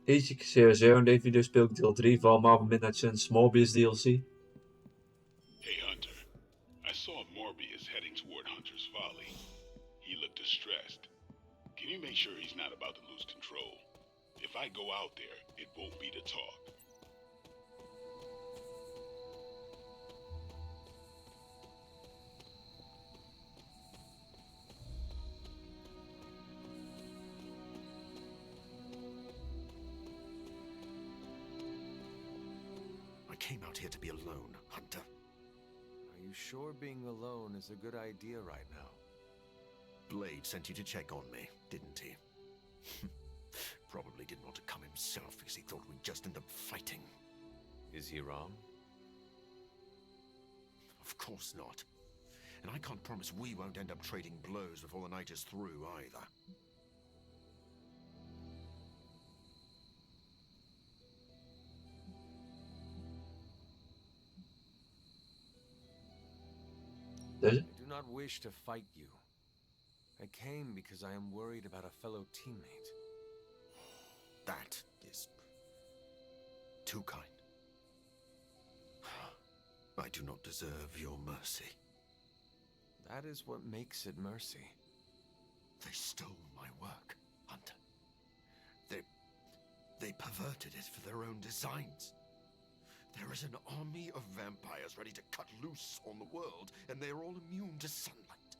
Easy sowieso in deze video speel ik deel 3 van Marvel Midnight Suns Morbius DLC. Hey Hunter, I saw Morbius heading toward Hunter's Folly. He looked distressed. Can you make sure he's not about to lose control? If I go out there, it won't be to talk. I came out here to be alone, Hunter. Are you sure being alone is a good idea right now? Blade sent you to check on me, didn't he? Probably didn't want to come himself because he thought we'd just end up fighting. Is he wrong? Of course not. And I can't promise we won't end up trading blows before the night is through, either. Deze? I do not wish to fight you. I came because I am worried about a fellow teammate. That is too kind. I do not deserve your mercy. That is what makes it mercy. They stole my work, Hunter. They perverted it for their own designs. There is an army of vampires ready to cut loose on the world, and they are all immune to sunlight.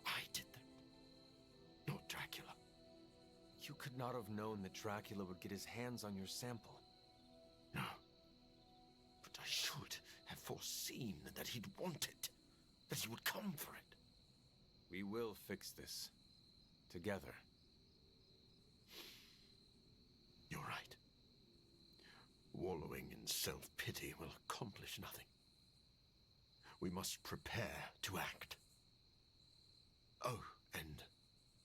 I did that, not Dracula. You could not have known that Dracula would get his hands on your sample. No. But I should have foreseen that he'd want it, that he would come for it. We will fix this. Together. You're right. Wallowing in self-pity will accomplish nothing. We must prepare to act. Oh, and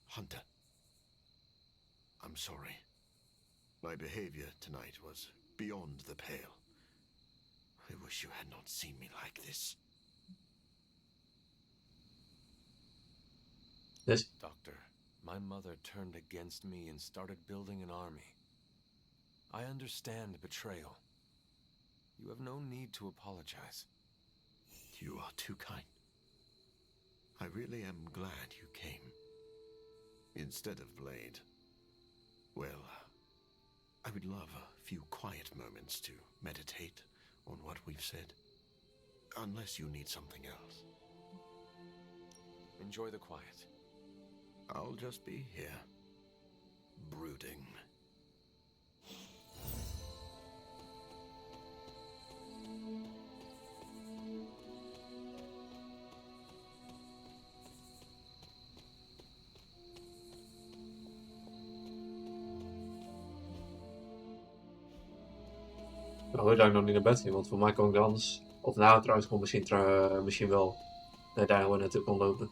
Hunter. I'm sorry. My behavior tonight was beyond the pale. I wish you had not seen me like this. Deze? Doctor, my mother turned against me and started building an army. I understand betrayal. You have no need to apologize. You are too kind. I really am glad you came. Instead of Blade. Well, I would love a few quiet moments to meditate on what we've said. Unless you need something else. Enjoy the quiet. I'll just be here, brooding. Nou, dat ik nog niet naar bed ging, want voor mij kon ik anders. Of nou, trouwens, gewoon misschien wel. Nee, daar gewoon naartoe kon lopen.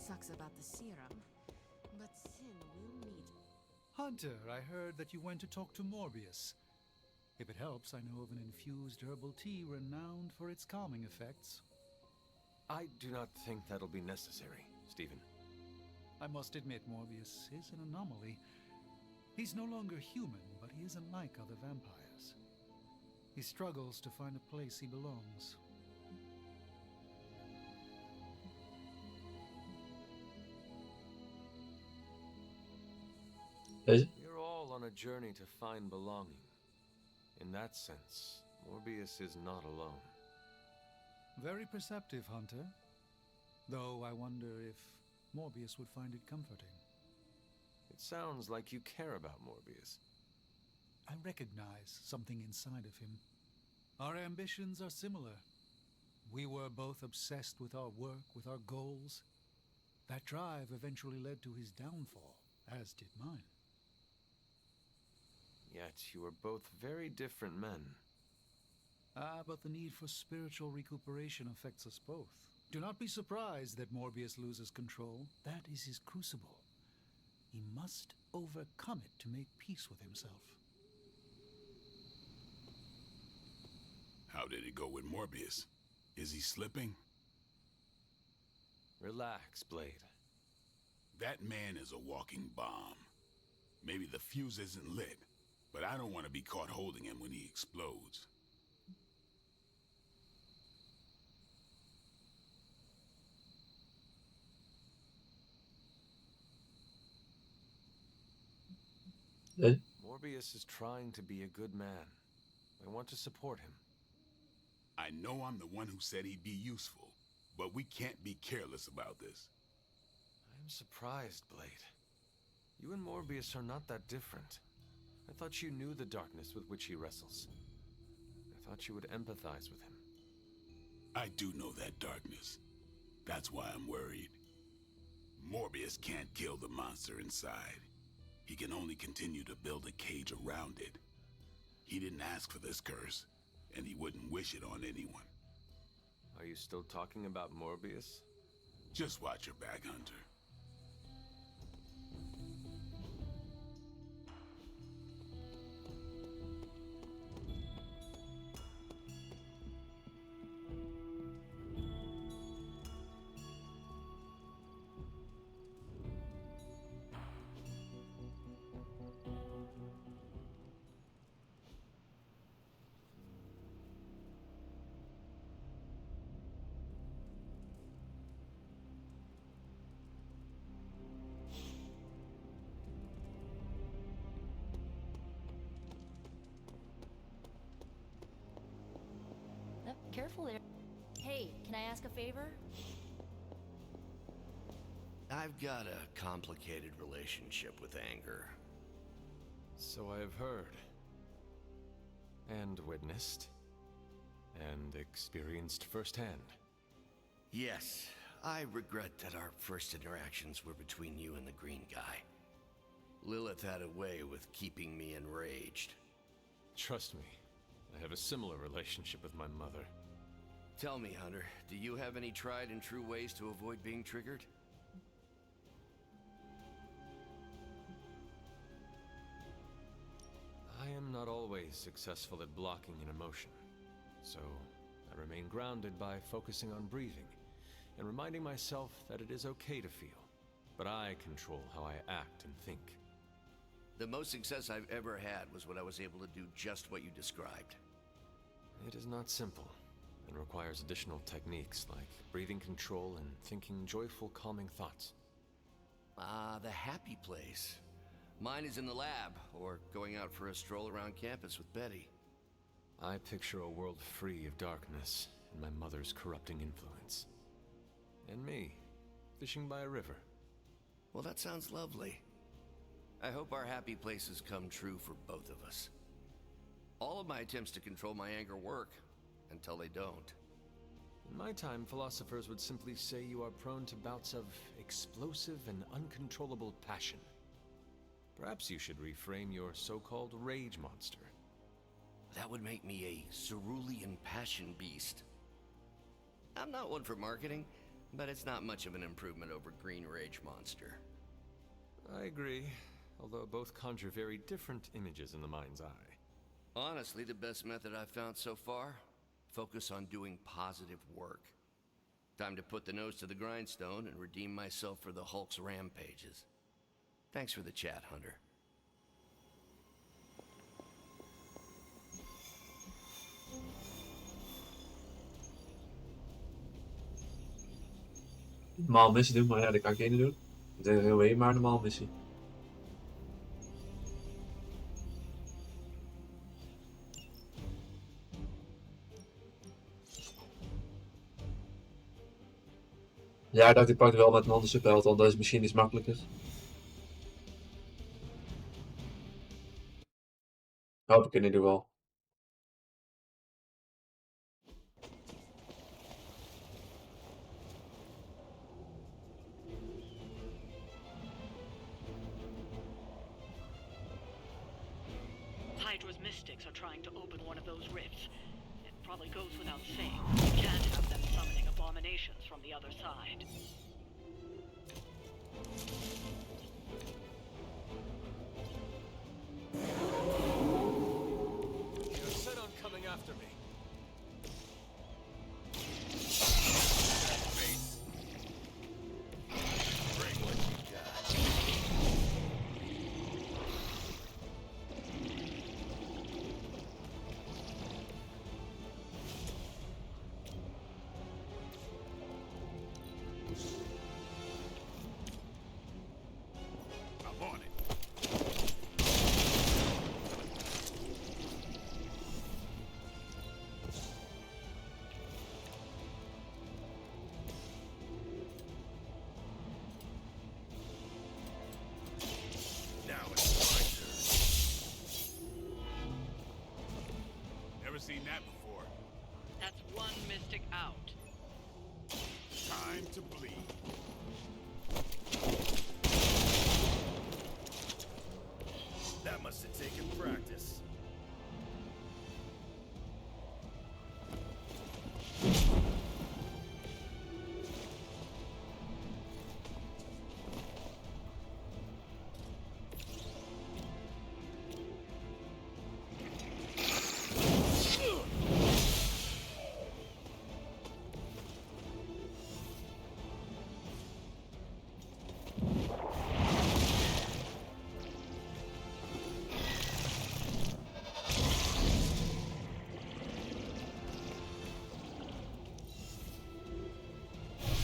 Sucks about the serum, but Sin will need. Hunter, I heard that you went to talk to Morbius. If it helps, I know of an infused herbal tea renowned for its calming effects. I do not think that'll be necessary, Stephen. I must admit Morbius is an anomaly. He's no longer human, but he isn't like other vampires. He struggles to find a place he belongs. Deze? We're all on a journey to find belonging. In that sense, Morbius is not alone. Very perceptive, Hunter. Though I wonder if Morbius would find it comforting. It sounds like you care about Morbius. I recognize something inside of him. Our ambitions are similar. We were both obsessed with our work, with our goals. That drive eventually led to his downfall, as did mine. Yet you are both very different men. But the need for spiritual recuperation affects us both. Do not be surprised that Morbius loses control. That is his crucible. He must overcome it to make peace with himself. How did it go with Morbius? Is he slipping? Relax, Blade. That man is a walking bomb. Maybe the fuse isn't lit, but I don't want to be caught holding him when he explodes. Eh? Morbius is trying to be a good man. I want to support him. I know I'm the one who said he'd be useful, but we can't be careless about this. I'm surprised, Blade. You and Morbius are not that different. I thought you knew the darkness with which he wrestles. I thought you would empathize with him. I do know that darkness. That's why I'm worried. Morbius can't kill the monster inside. He can only continue to build a cage around it. He didn't ask for this curse, and he wouldn't wish it on anyone. Are you still talking about Morbius? Just watch your back, Hunter. Careful there. Hey, can I ask a favor? I've got a complicated relationship with anger. So I have heard. And witnessed. And experienced firsthand. Yes, I regret that our first interactions were between you and the green guy. Lilith had a way with keeping me enraged. Trust me, I have a similar relationship with my mother. Tell me, Hunter, do you have any tried and true ways to avoid being triggered? I am not always successful at blocking an emotion, so I remain grounded by focusing on breathing and reminding myself that it is okay to feel, but I control how I act and think. The most success I've ever had was when I was able to do just what you described. It is not simple, and requires additional techniques like breathing control and thinking joyful, calming thoughts. Ah, the happy place. Mine is in the lab, or going out for a stroll around campus with Betty. I picture a world free of darkness and my mother's corrupting influence. And me, fishing by a river. Well, that sounds lovely. I hope our happy places come true for both of us. All of my attempts to control my anger work, until they don't. In my time, philosophers would simply say you are prone to bouts of explosive and uncontrollable passion. Perhaps you should reframe your so-called rage monster. That would make me a cerulean passion beast. I'm not one for marketing, but it's not much of an improvement over Green Rage Monster. I agree, although both conjure very different images in the mind's eye. Honestly, the best method I've found so far? Focus on doing positive work. Time to put the nose to the grindstone and redeem myself for the Hulk's rampages. Thanks for the chat, Hunter. Normaal missie doen, maar ja, dat kan ik niet doen. Ik denk heel weer maar een normaal missie. Ja, ik dacht ik pak het wel met een andere superheld, want deze misschien iets makkelijker. Hoop ik in ieder geval. Hydra's mystics are trying to open one of those rifts. probably goes without saying. You can't have them summoning abominations from the other side. You're set on coming after me. Bring what you got. I'm on it. Now it's my turn. Never seen that before. That's one mystic out. Time to bleed. That must have taken practice.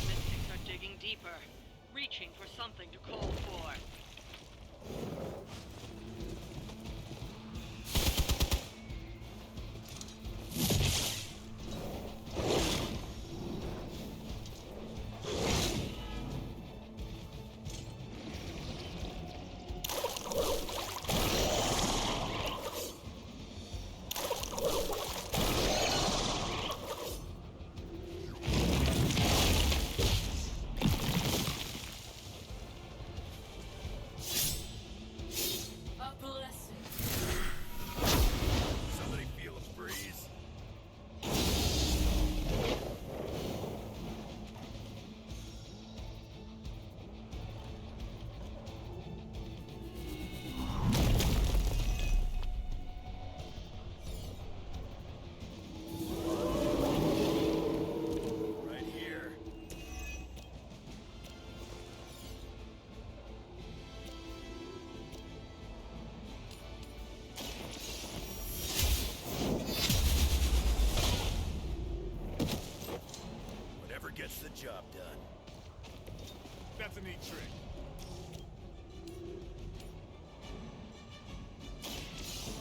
Mystics are digging deeper, reaching for something to call for. A blessing. Somebody feel a breeze? Right here. Whatever gets the job done. That's a neat trick.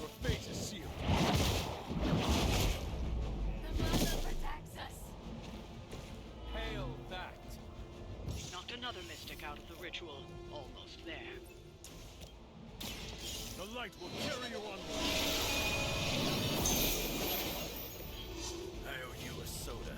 Your fate is sealed. The mother protects us. Hail that. Knocked another mystic out of the ritual. Almost there. The light will carry you onward. I owe you a soda.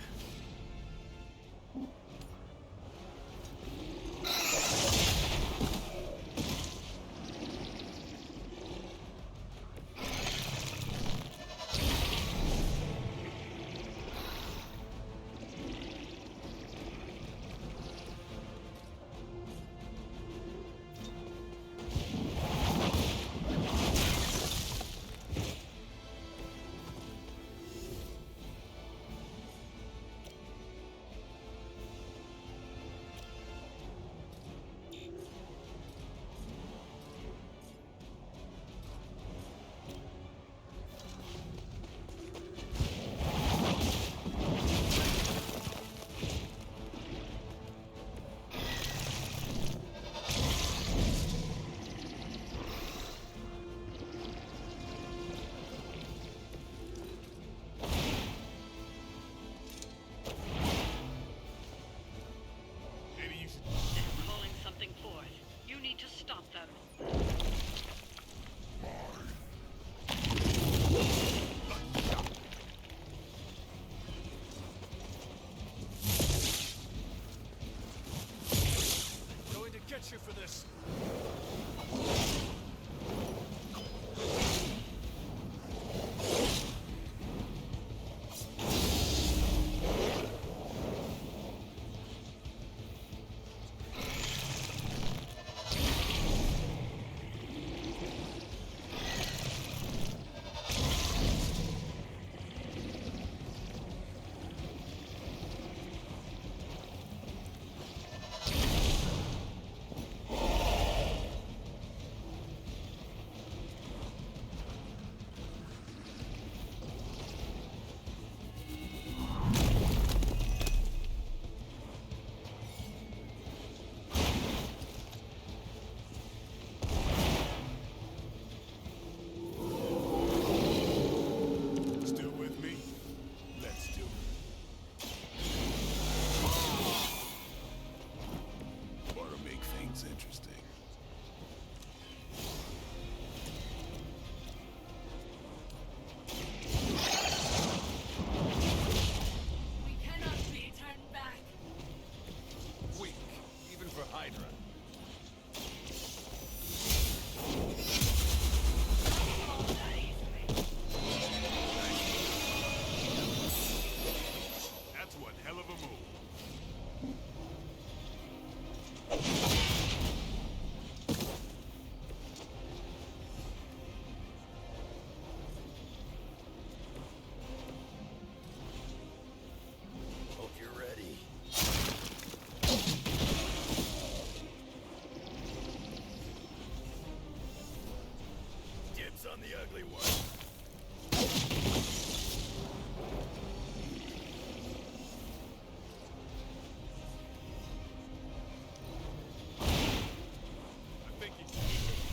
on the ugly one.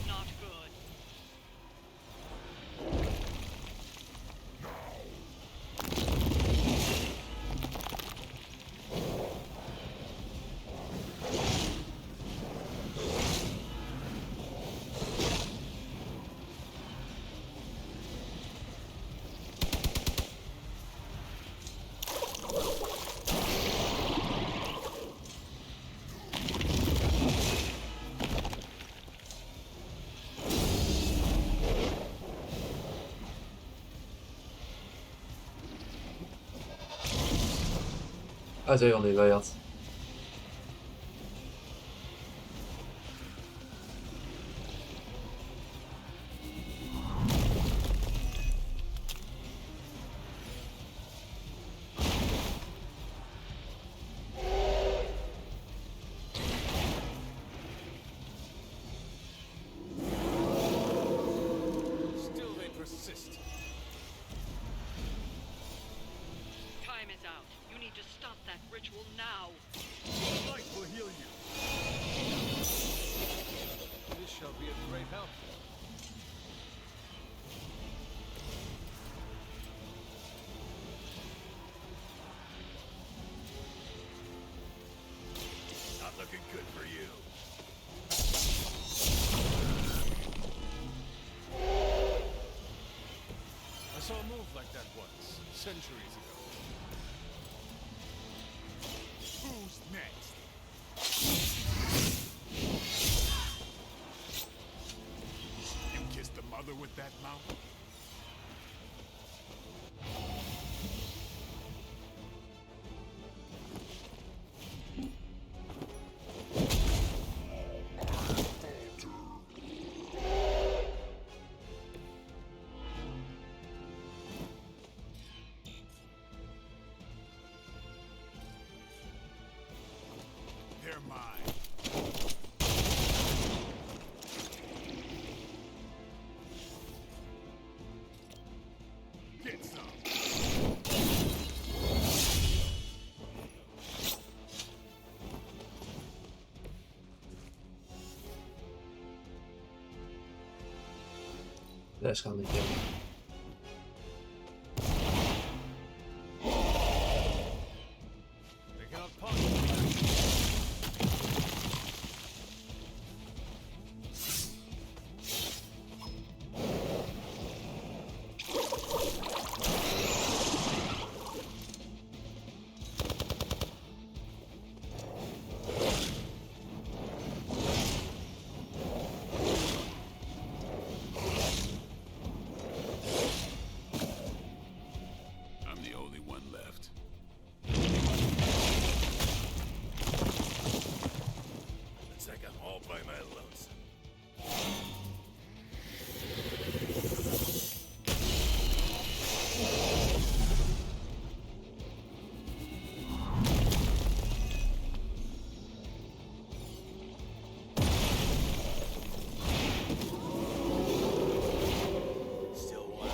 Not good. Ah, 200 bij had. Still they persist. Time is out. You need to stop that ritual now. Light will heal you. This shall be a great help. Not looking good for you. I saw a move like that once, centuries ago. Who's next? You kissed the mother with that mouth? They're mine. Get some. Deze gaan niet hebben. They cannot possibly. I'm the only one left. Looks like I'm all by my lonesome. Still one.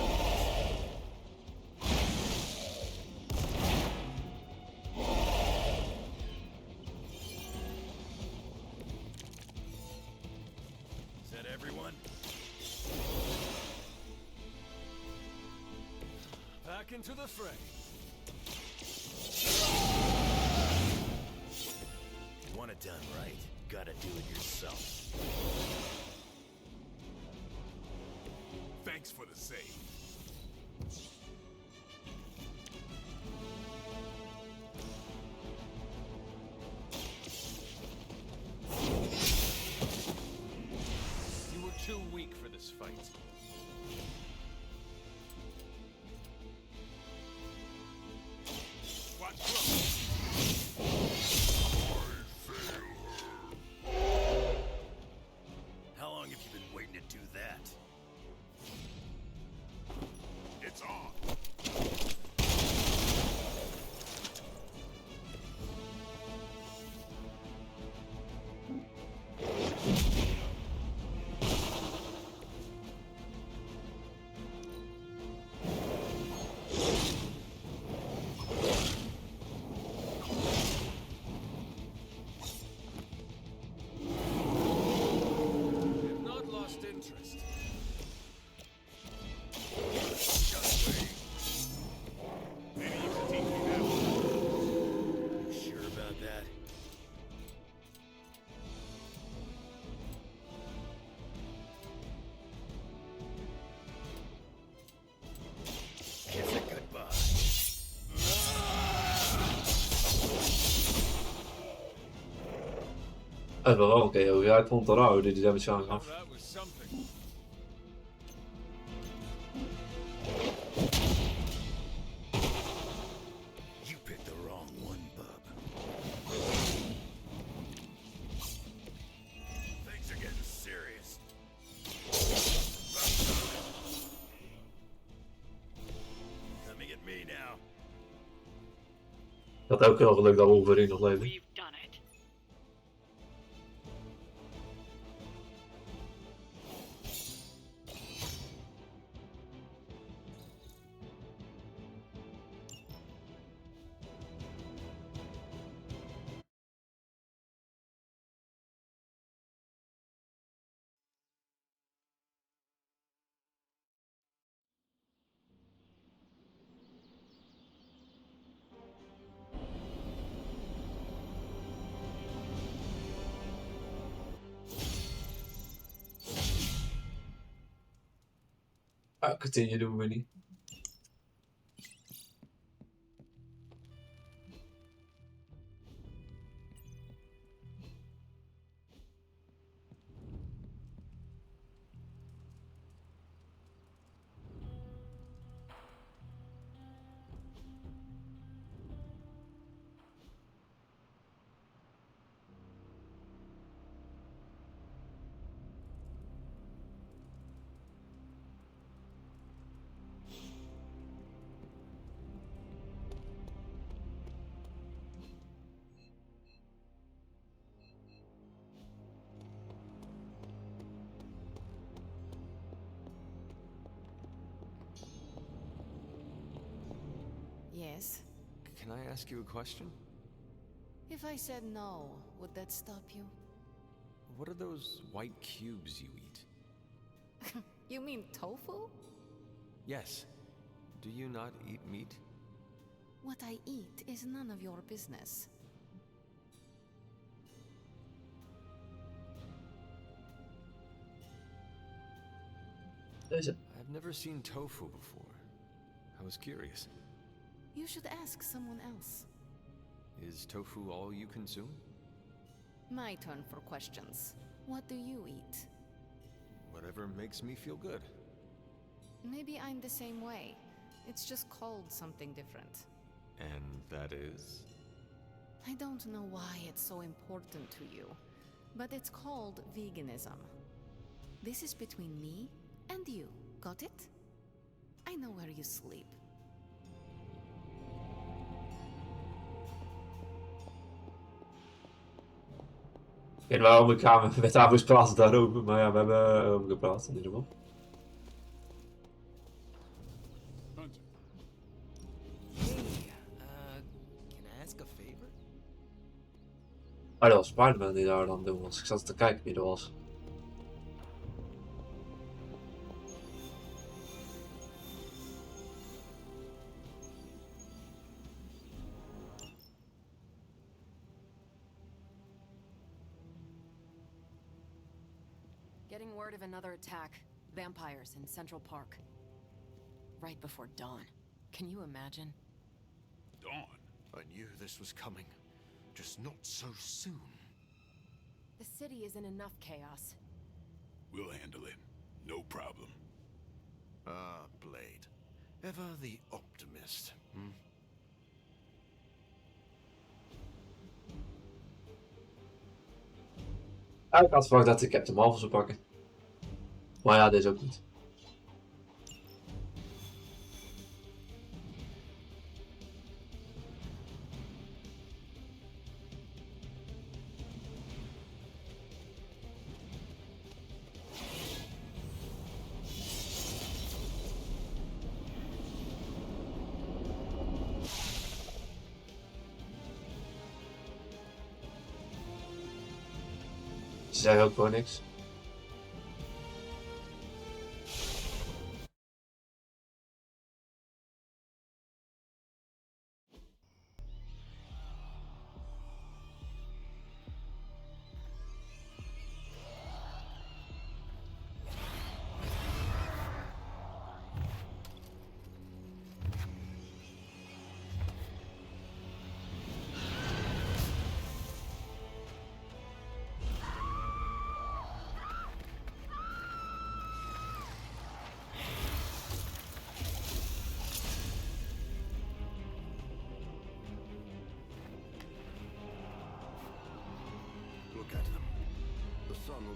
Is that everyone? Back into the fray. You want it done right, gotta do it yourself. Thanks for the save. You were too weak for this fight. Watch close. How long have you been waiting to do that? Het was wel een KO. Ja, ik vond het raar hoe die damage aangaf. That was something. You picked the wrong one, bub. Things are getting serious. Coming at me now. Ik had ook heel geluk dat Wolverine nog leefde. We've done it. Ah, continue doen we niet. Yes. Can I ask you a question? If I said no, would that stop you? What are those white cubes you eat? You mean tofu? Yes. Do you not eat meat? What I eat is none of your business. Deze. I've never seen tofu before. I was curious. You should ask someone else. Is tofu all you consume? My turn for questions. What do you eat? Whatever makes me feel good. Maybe I'm the same way. It's just called something different. And that is? I don't know why it's so important to you, but it's called veganism. This is between me and you. Got it? I know where you sleep. Ik weet waarom ik met haar moest praten daarover, maar ja, we hebben over gepraat in ieder geval. Hunter, Hey, can I ask a favor? Ah, dat was Spider-Man die daar dan doen was. Ik zat te kijken wie dat was. Getting word of another attack. Vampires in Central Park. Right before dawn. Can you imagine? Dawn. I knew this was coming, just not so soon. The city is in enough chaos. We'll handle it. No problem. Ah, Blade. Ever the optimist, hmm? Ik had verwacht dat ik Captain Marvel zou pakken. Maar ja, deze ook niet. Ze zeggen ook gewoon niks.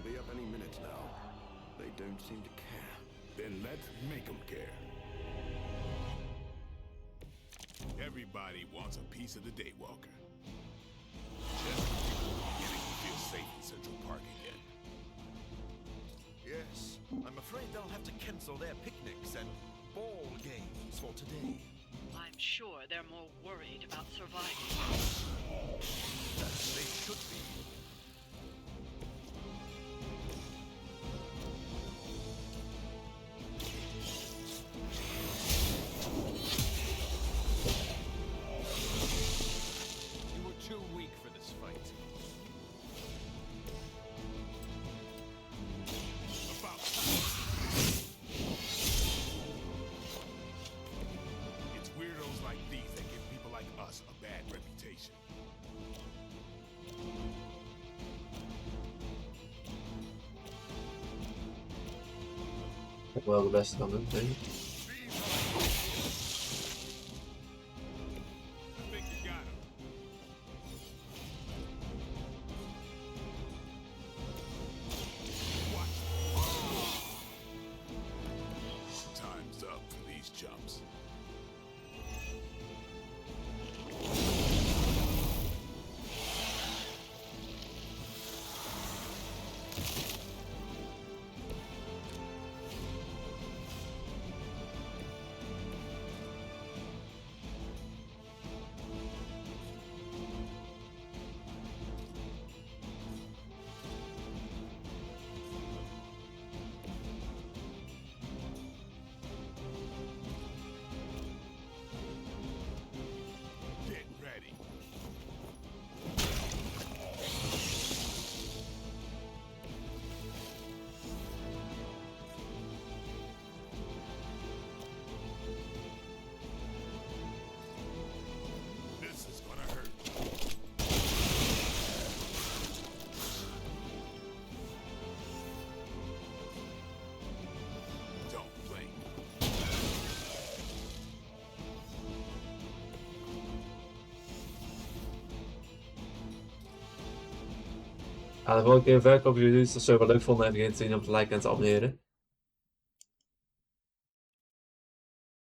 be up any minute now. They don't seem to care. Then let's make them care. Everybody wants a piece of the Daywalker. Just beginning to feel safe in Central Park again. Yes, I'm afraid they'll have to cancel their picnics and ball games for today. I'm sure they're more worried about surviving. As they should be. You were too weak for this fight. About time. It's weirdos like these that give people like us a bad reputation. Ik wel de beste kan doen, denk ik. I think you got him. Watch. Time's up for these jumps. Get ready. This is gonna hurt. Don't blink. Ja, de volgende keer verkoop jullie het als jullie het leuk vonden en vergeet te zien om te liken en te abonneren.